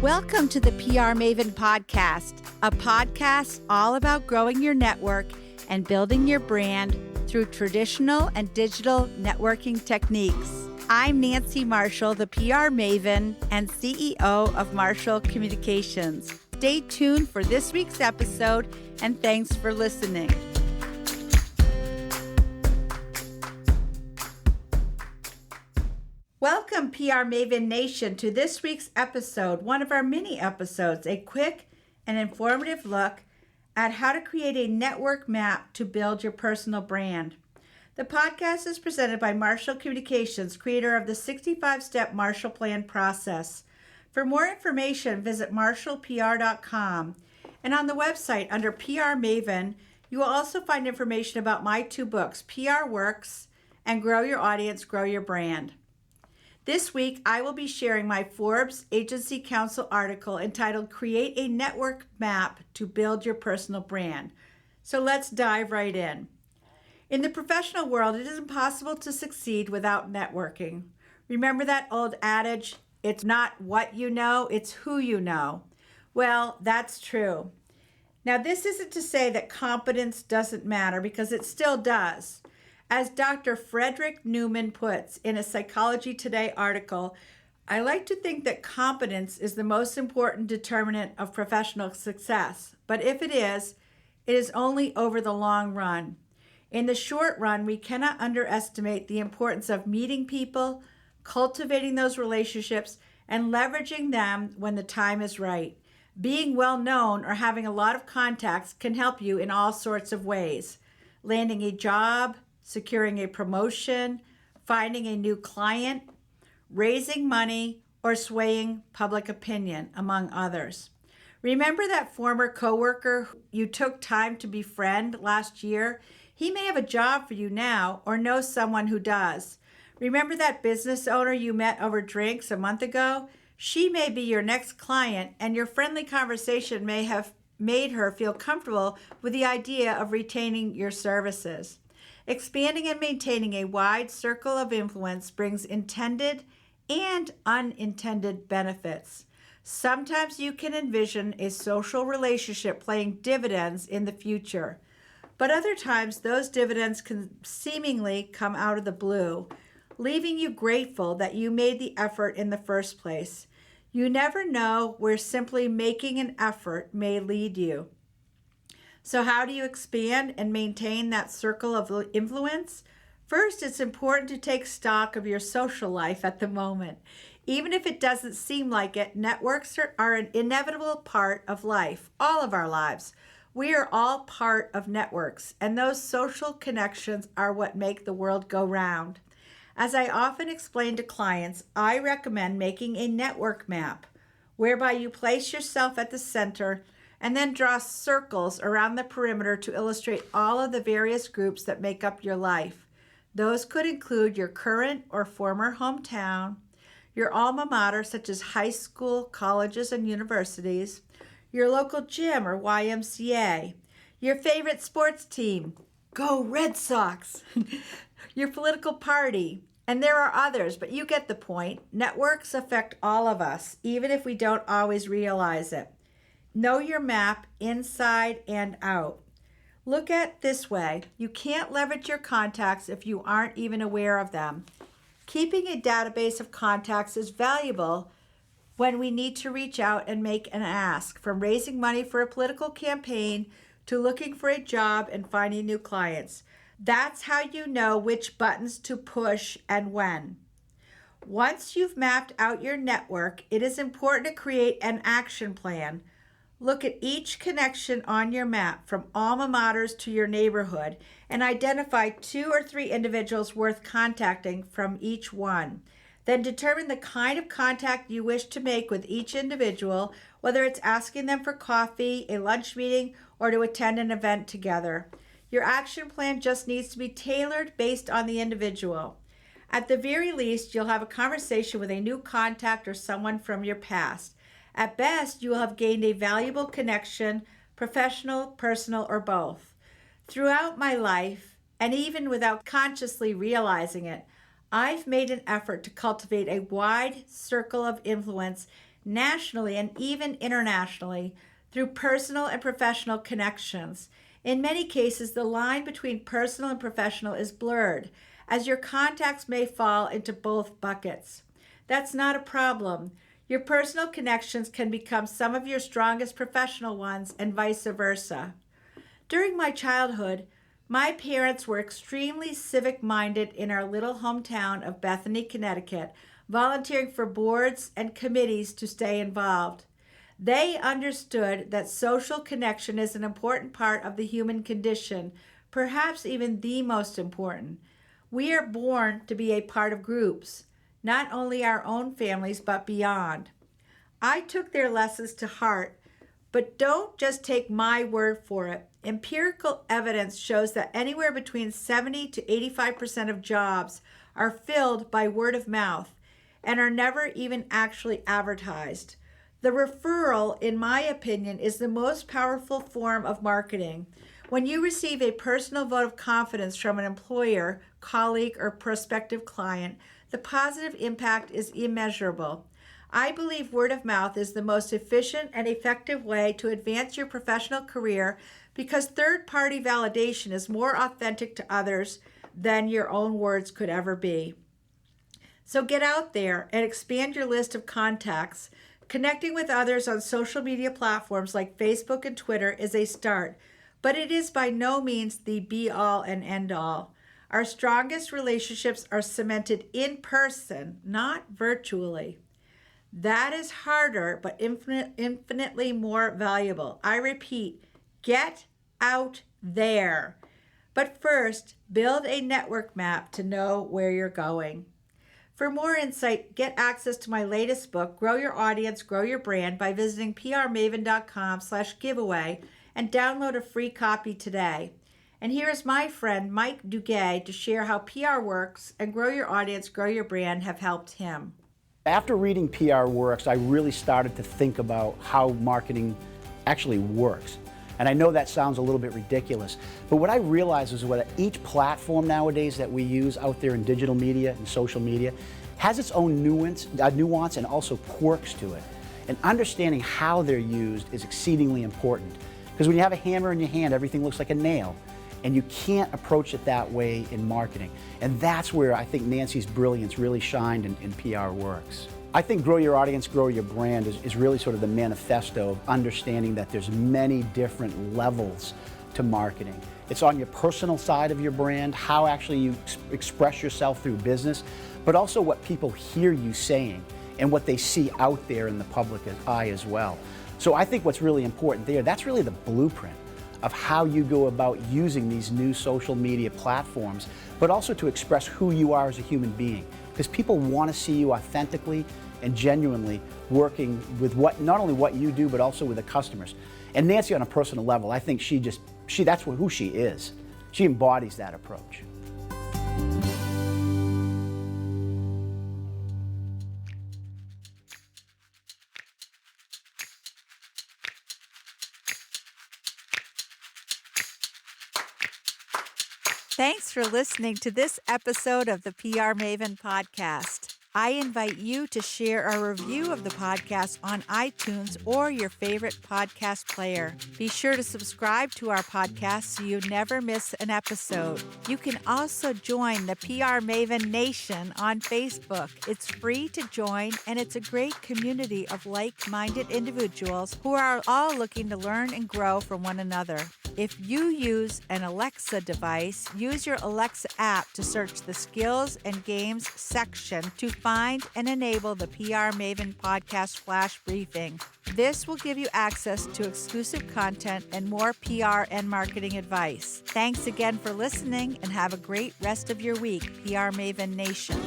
Welcome to the PR Maven Podcast, a podcast all about growing your network and building your brand through traditional and digital networking techniques. I'm Nancy Marshall, the PR Maven and CEO of Marshall Communications. Stay tuned for this week's episode, and thanks for listening. Welcome, PR Maven Nation, to this week's episode, one of our mini episodes, a quick and informative look at how to create a network map to build your personal brand. The podcast is presented by Marshall Communications, creator of the 65-step Marshall Plan process. For more information, visit marshallpr.com. And on the website, under PR Maven, you will also find information about my two books, PR Works and Grow Your Audience, Grow Your Brand. This week, I will be sharing my Forbes Agency Council article entitled Create a Network Map to Build Your Personal Brand. So let's dive right in. In the professional world, it is impossible to succeed without networking. Remember that old adage, it's not what you know, it's who you know. Well, that's true. Now, this isn't to say that competence doesn't matter, because it still does. As Dr. Fredric Neuman puts in a Psychology Today article, I like to think that competence is the most important determinant of professional success. But if it is only over the long run. In the short run, we cannot underestimate the importance of meeting people, cultivating those relationships, and leveraging them when the time is right. Being well known or having a lot of contacts can help you in all sorts of ways. Landing a job, securing a promotion, finding a new client, raising money, or swaying public opinion, among others. Remember that former coworker you took time to befriend last year? He may have a job for you now or know someone who does. Remember that business owner you met over drinks a month ago? She may be your next client, and your friendly conversation may have made her feel comfortable with the idea of retaining your services. Expanding and maintaining a wide circle of influence brings intended and unintended benefits. Sometimes you can envision a social relationship paying dividends in the future, but other times those dividends can seemingly come out of the blue, leaving you grateful that you made the effort in the first place. You never know where simply making an effort may lead you. So how do you expand and maintain that circle of influence? First, it's important to take stock of your social life at the moment. Even if it doesn't seem like it, networks are an inevitable part of life, all of our lives. We are all part of networks, and those social connections are what make the world go round. As I often explain to clients, I recommend making a network map, whereby you place yourself at the center and then draw circles around the perimeter to illustrate all of the various groups that make up your life. Those could include your current or former hometown, your alma mater, such as high school, colleges, and universities, your local gym or YMCA, your favorite sports team, go Red Sox, your political party, and there are others, but you get the point. Networks affect all of us, even if we don't always realize it. Know your map inside and out. Look at it this way. You can't leverage your contacts if you aren't even aware of them. Keeping a database of contacts is valuable when we need to reach out and make an ask, from raising money for a political campaign to looking for a job and finding new clients. That's how you know which buttons to push and when. Once you've mapped out your network, it is important to create an action plan. Look at each connection on your map, from alma maters to your neighborhood, and identify 2 or 3 individuals worth contacting from each one. Then determine the kind of contact you wish to make with each individual, whether it's asking them for coffee, a lunch meeting, or to attend an event together. Your action plan just needs to be tailored based on the individual. At the very least, you'll have a conversation with a new contact or someone from your past. At best, you will have gained a valuable connection, professional, personal, or both. Throughout my life, and even without consciously realizing it, I've made an effort to cultivate a wide circle of influence nationally, and even internationally through personal and professional connections. In many cases, the line between personal and professional is blurred, as your contacts may fall into both buckets. That's not a problem. Your personal connections can become some of your strongest professional ones, and vice versa. During my childhood, my parents were extremely civic-minded in our little hometown of Bethany, Connecticut, volunteering for boards and committees to stay involved. They understood that social connection is an important part of the human condition, perhaps even the most important. We are born to be a part of groups, not only our own families, but beyond. I took their lessons to heart, but don't just take my word for it. Empirical evidence shows that anywhere between 70 to 85% of jobs are filled by word of mouth and are never even actually advertised. The referral, in my opinion, is the most powerful form of marketing. When you receive a personal vote of confidence from an employer, colleague, or prospective client, the positive impact is immeasurable. I believe word of mouth is the most efficient and effective way to advance your professional career because third-party validation is more authentic to others than your own words could ever be. So get out there and expand your list of contacts. Connecting with others on social media platforms like Facebook and Twitter is a start, but it is by no means the be-all and end-all. Our strongest relationships are cemented in person, not virtually. That is harder, but infinitely more valuable. I repeat, get out there. But first, build a network map to know where you're going. For more insight, get access to my latest book, Grow Your Audience, Grow Your Brand, by visiting prmaven.com/giveaway and download a free copy today. And here is my friend, Mike Duguay, to share how PR Works and Grow Your Audience, Grow Your Brand have helped him. After reading PR Works, I really started to think about how marketing actually works. And I know that sounds a little bit ridiculous, but what I realized is that each platform nowadays that we use out there in digital media and social media has its own nuance and also quirks to it. And understanding how they're used is exceedingly important. Because when you have a hammer in your hand, everything looks like a nail. And you can't approach it that way in marketing. And that's where I think Nancy's brilliance really shined in PR Works. I think Grow Your Audience, Grow Your Brand is really sort of the manifesto of understanding that there's many different levels to marketing. It's on your personal side of your brand, how actually you express yourself through business, but also what people hear you saying and what they see out there in the public eye as well. So I think what's really important there, that's really the blueprint of how you go about using these new social media platforms, but also to express who you are as a human being. Because people want to see you authentically and genuinely working with not only what you do, but also with the customers. And Nancy, on a personal level, I think that's who she is. She embodies that approach. Thanks for listening to this episode of the PR Maven podcast. I invite you to share a review of the podcast on iTunes or your favorite podcast player. Be sure to subscribe to our podcast so you never miss an episode. You can also join the PR Maven Nation on Facebook. It's free to join, and it's a great community of like-minded individuals who are all looking to learn and grow from one another. If you use an Alexa device, use your Alexa app to search the skills and games section to find and enable the PR Maven podcast flash briefing. This will give you access to exclusive content and more PR and marketing advice. Thanks again for listening and have a great rest of your week, PR Maven Nation.